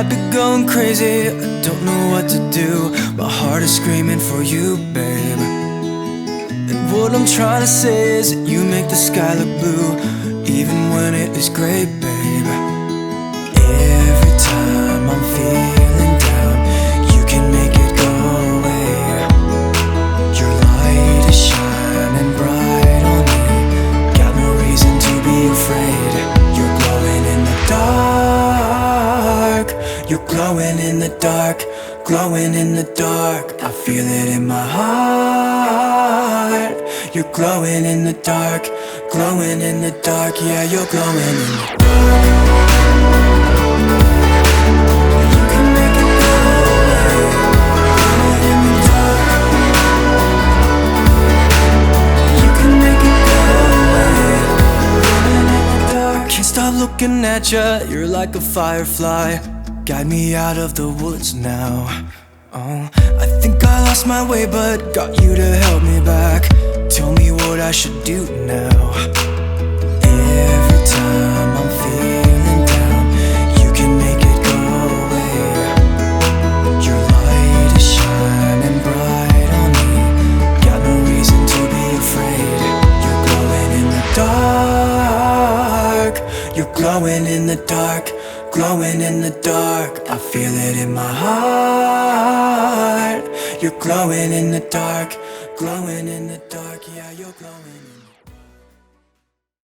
I've been going crazy, I don't know what to do. My heart is screaming for you, babe. And what I'm trying to say is that you make the sky look blue, even when it is gray, babe. Every time I'm feeling down, you can make it go away. Your light is shining bright on me, got no reason to be afraid. You're glowing in the dark, you're glowing in the dark, glowing in the dark. I feel it in my heart. You're glowing in the dark, glowing in the dark. Yeah, you're glowing in the dark. You can make it go away. Glowing in the dark. You can make it go away. Glowing in the dark. Can't stop looking at ya, you're like a firefly. Guide me out of the woods now. Oh, I think I lost my way, but got you to help me back. Tell me what I should do now. Every time I'm feeling down, you can make it go away. Your light is shining bright on me, got no reason to be afraid. You're glowing in the dark, you're glowing in the dark, glowing in the dark. I feel it in my heart. You're glowing in the dark, glowing in the dark. Yeah, you're glowing.